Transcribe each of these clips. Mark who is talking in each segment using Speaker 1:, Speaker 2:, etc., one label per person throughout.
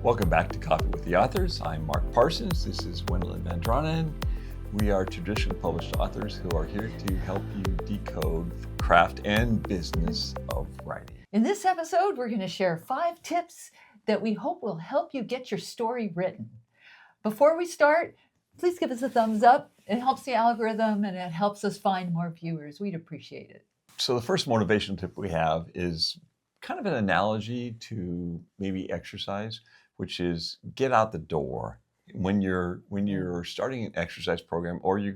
Speaker 1: Welcome back to Coffee with the Authors. I'm Mark Parsons. This is Wendelin Van Draanen. We are traditionally published authors who are here to help you decode craft and business of writing.
Speaker 2: In this episode, we're going to share 5 tips that we hope will help you get your story written. Before we start, please give us a thumbs up. It helps the algorithm and it helps us find more viewers. We'd appreciate it.
Speaker 1: So the first motivation tip we have is kind of an analogy to maybe exercise, which is get out the door. When you're starting an exercise program, or you're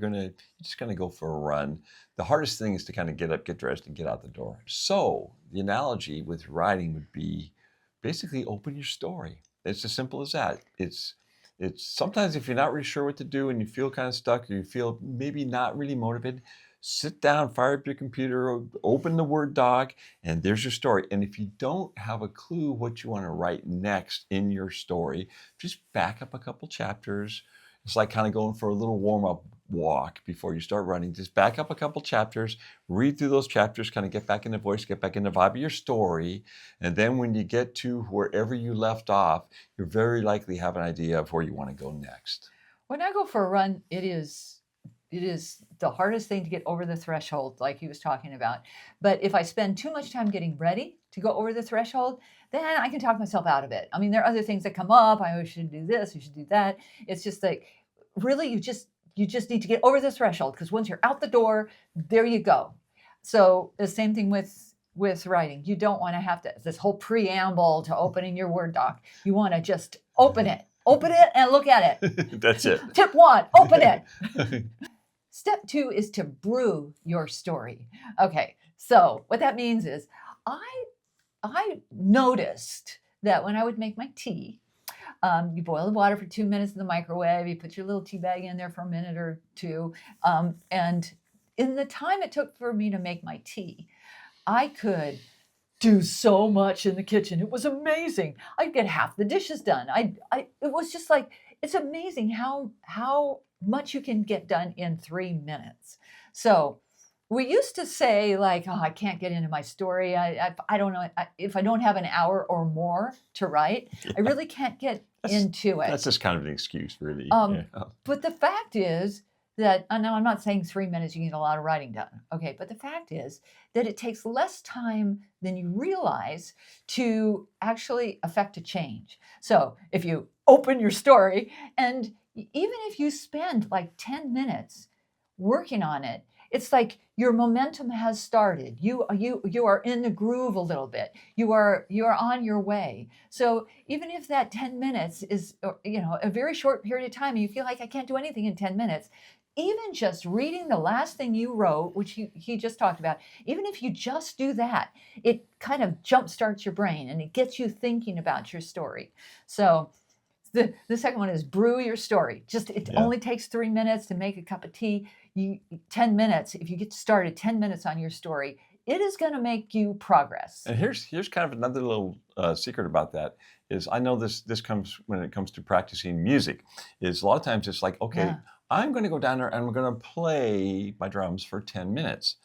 Speaker 1: just gonna go for a run, the hardest thing is to kind of get up, get dressed, and get out the door. So the analogy with writing would be basically open your story. It's as simple as that. It's sometimes if you're not really sure what to do and you feel kind of stuck, or you feel maybe not really motivated, sit down, fire up your computer, open the Word doc, and there's your story. And if you don't have a clue what you want to write next in your story, just back up a couple chapters. It's like kind of going for a little warm-up walk before you start running. Just back up a couple chapters, read through those chapters, kind of get back in the voice, get back in the vibe of your story. And then when you get to wherever you left off, you're very likely have an idea of where you want to go next.
Speaker 2: When I go for a run, it is the hardest thing to get over the threshold, like he was talking about. But if I spend too much time getting ready to go over the threshold, then I can talk myself out of it. I mean, there are other things that come up. I should do this, you should do that. It's just like, really, you just need to get over the threshold, because once you're out the door, there you go. So the same thing with writing. You don't want to have this whole preamble to opening your Word doc. You want to just open it and look at it.
Speaker 1: That's it.
Speaker 2: Tip 1, open it. Step 2 is to brew your story. Okay, so what that means is I noticed that when I would make my tea, you boil the water for 2 minutes in the microwave, you put your little tea bag in there for a minute or two, and in the time it took for me to make my tea, I could do so much in the kitchen. It was amazing. I'd get half the dishes done. It was just like, it's amazing how much you can get done in 3 minutes. So we used to say like, oh, I can't get into my story. I don't know. If I don't have an hour or more to write, I really can't get into it.
Speaker 1: That's just kind of an excuse, really.
Speaker 2: But the fact is that, and now I'm not saying 3 minutes you can get a lot of writing done. Okay, but the fact is that it takes less time than you realize to actually affect a change. So if you open your story, and even if you spend like 10 minutes working on it, it's like your momentum has started. You are in the groove a little bit. You are on your way. So even if that 10 minutes is a very short period of time, and you feel like I can't do anything in 10 minutes, even just reading the last thing you wrote, which he just talked about, even if you just do that, it kind of jumpstarts your brain and it gets you thinking about your story. So the second one is brew your story. It only takes 3 minutes to make a cup of tea. 10 minutes, if you get started, 10 minutes on your story, it is going to make you progress.
Speaker 1: And here's kind of another little secret about that is, I know this comes when it comes to practicing music, is a lot of times it's like, okay, I'm going to go down there and I'm going to play my drums for 10 minutes.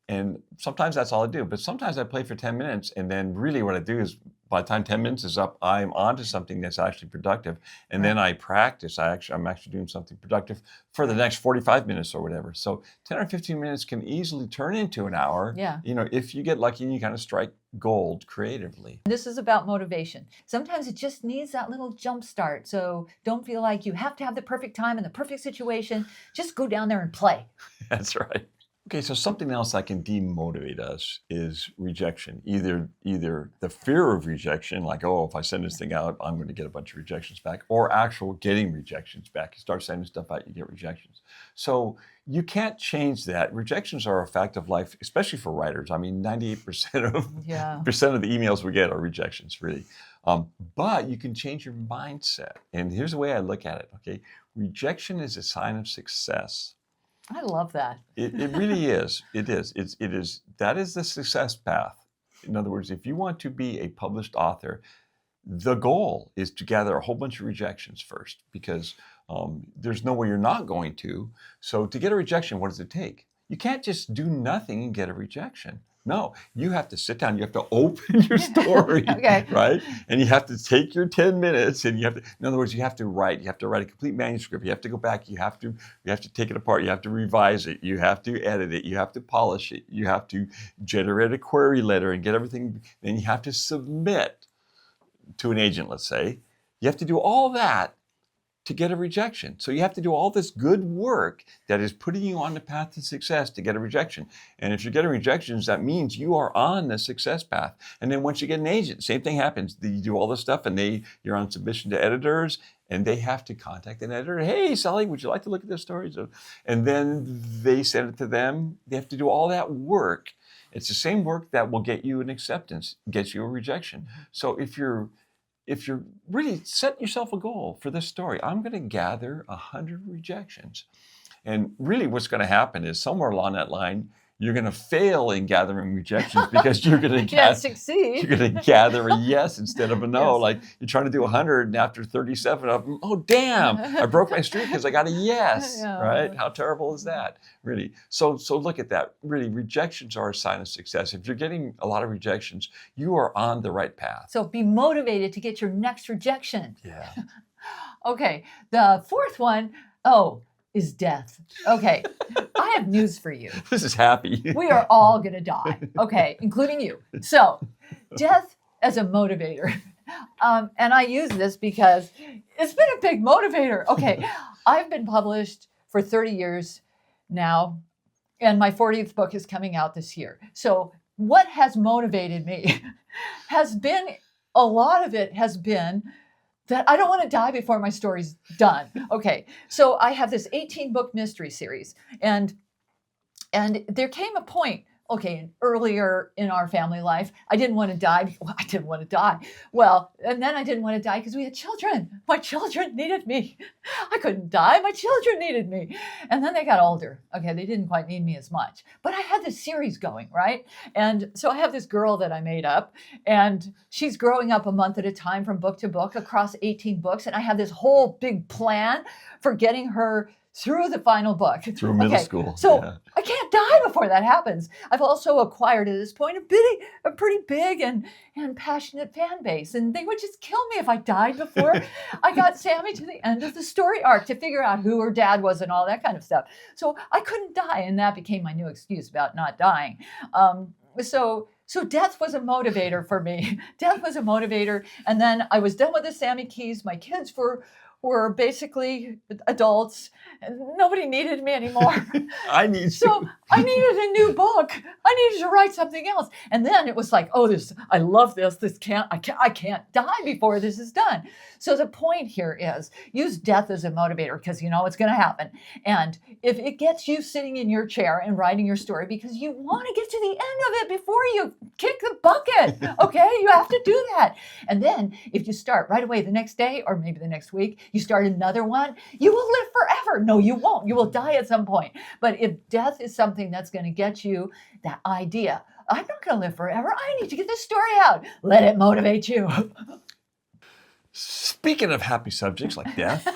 Speaker 1: And sometimes that's all I do. But sometimes I play for 10 minutes, and then really what I do is, by the time 10 minutes is up, I'm onto something that's actually productive. And then I practice. I'm actually doing something productive for the next 45 minutes or whatever. So 10 or 15 minutes can easily turn into an hour.
Speaker 2: Yeah.
Speaker 1: If you get lucky and you kind of strike gold creatively.
Speaker 2: This is about motivation. Sometimes it just needs that little jump start. So don't feel like you have to have the perfect time and the perfect situation. Just go down there and play.
Speaker 1: That's right. Okay, so something else that can demotivate us is rejection. Either the fear of rejection, like, oh, if I send this thing out, I'm going to get a bunch of rejections back, or actual getting rejections back. You start sending stuff out, you get rejections. So you can't change that. Rejections are a fact of life, especially for writers. I mean, 98% of the emails we get are rejections, really. But you can change your mindset. And here's the way I look at it, okay? Rejection is a sign of success.
Speaker 2: I love that.
Speaker 1: It really is. It is. That is the success path. In other words, if you want to be a published author, the goal is to gather a whole bunch of rejections first, because there's no way you're not going to. So to get a rejection, what does it take? You can't just do nothing and get a rejection. No, you have to sit down. You have to open your story,
Speaker 2: Okay.
Speaker 1: right? And you have to take your 10 minutes, and you have to. In other words, you have to write. You have to write a complete manuscript. You have to go back. You have to take it apart. You have to revise it. You have to edit it. You have to polish it. You have to generate a query letter and get everything. Then you have to submit to an agent, let's say. You have to do all that to get a rejection. So you have to do all this good work that is putting you on the path to success to get a rejection. And if you're getting rejections, that means you are on the success path. And then once you get an agent, same thing happens. You do all this stuff, and you're on submission to editors, and they have to contact an editor. Hey, Sally, would you like to look at this story? And then they send it to them. They have to do all that work. It's the same work that will get you an acceptance, gets you a rejection. So if you're really setting yourself a goal for this story, I'm going to gather 100 rejections. And really what's going to happen is somewhere along that line, you're going to fail in gathering rejections because you're going to
Speaker 2: succeed.
Speaker 1: You're going to gather a yes instead of a no.
Speaker 2: Yes.
Speaker 1: Like you're trying to do 100, and after 37 of them, oh damn, I broke my streak because I got a yes.
Speaker 2: Yeah.
Speaker 1: Right? How terrible is that? Really. So look at that. Really, rejections are a sign of success. If you're getting a lot of rejections, you are on the right path.
Speaker 2: So be motivated to get your next rejection.
Speaker 1: Yeah.
Speaker 2: Okay, the fourth one, is death. Okay, I have news for you.
Speaker 1: This is happy.
Speaker 2: We are all going to die, okay, including you. So, death as a motivator. And I use this because it's been a big motivator. Okay, I've been published for 30 years now, and my 40th book is coming out this year. So, what has motivated me a lot of it has been that I don't want to die before my story's done. Okay, so I have this 18-book mystery series, and there came a point, okay, earlier in our family life, I didn't want to die. Well, I didn't want to die. Well, and then I didn't want to die because we had children. My children needed me. I couldn't die. My children needed me. And then they got older. Okay, they didn't quite need me as much. But I had this series going, right? And so I have this girl that I made up, and she's growing up a month at a time from book to book across 18 books. And I have this whole big plan for getting her through the final book.
Speaker 1: Through middle school.
Speaker 2: So
Speaker 1: yeah.
Speaker 2: I can't die before that happens. I've also acquired at this point a pretty big and passionate fan base. And they would just kill me if I died before I got Sammy to the end of the story arc to figure out who her dad was and all that kind of stuff. So I couldn't die. And that became my new excuse about not dying. So death was a motivator for me. Death was a motivator. And then I was done with the Sammy Keys. My kids were basically adults, and nobody needed me anymore.
Speaker 1: I needed
Speaker 2: a new book. I needed to write something else. And then it was like, I love this. I can't die before this is done. So the point here is use death as a motivator because you know it's going to happen. And if it gets you sitting in your chair and writing your story because you want to get to the end of it before you kick the bucket, okay? You have to do that. And then if you start right away the next day or maybe the next week, you start another one, you will live forever. No, you won't. You will die at some point. But if death is something that's going to get you that idea, I'm not going to live forever. I need to get this story out. Let it motivate you.
Speaker 1: Speaking of happy subjects like death,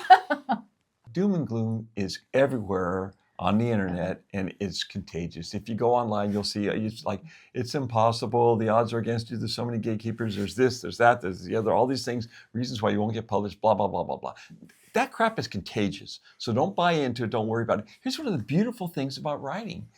Speaker 1: doom and gloom is everywhere on the internet, and it's contagious. If you go online, you'll see it's like, it's impossible. The odds are against you. There's so many gatekeepers. There's this, there's that, there's the other, all these things, reasons why you won't get published, blah, blah, blah, blah, blah. That crap is contagious. So don't buy into it. Don't worry about it. Here's one of the beautiful things about writing.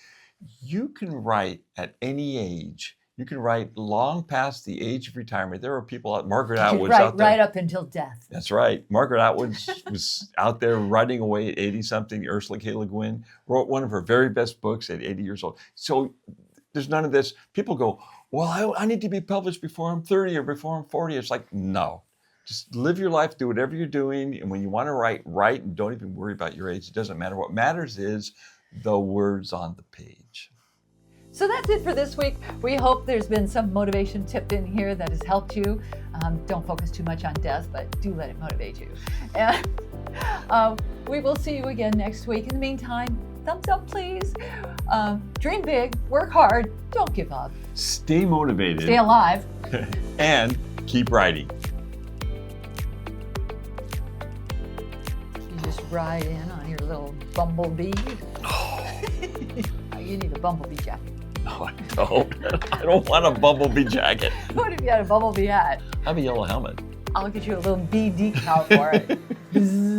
Speaker 1: You can write at any age. You can write long past the age of retirement. There are people out, Margaret Atwood's out there.
Speaker 2: Right up until death.
Speaker 1: That's right. Margaret Atwood was out there writing away at 80-something. Ursula K. Le Guin wrote one of her very best books at 80 years old. So there's none of this. People go, well, I need to be published before I'm 30 or before I'm 40. It's like, no. Just live your life, do whatever you're doing. And when you want to write, and don't even worry about your age. It doesn't matter. What matters is the words on the page.
Speaker 2: So that's it for this week. We hope there's been some motivation tipped in here that has helped you. Don't focus too much on death, but do let it motivate you. And we will see you again next week. In the meantime, thumbs up, please. Dream big, work hard, don't give up.
Speaker 1: Stay motivated.
Speaker 2: Stay alive.
Speaker 1: And keep writing.
Speaker 2: You just ride in on your little bumblebee. You need a bumblebee jacket.
Speaker 1: No, I don't. I don't want a bumblebee jacket.
Speaker 2: What if you had a bumblebee hat?
Speaker 1: I have a yellow helmet.
Speaker 2: I'll get you a little bee decal for it. Bzzz.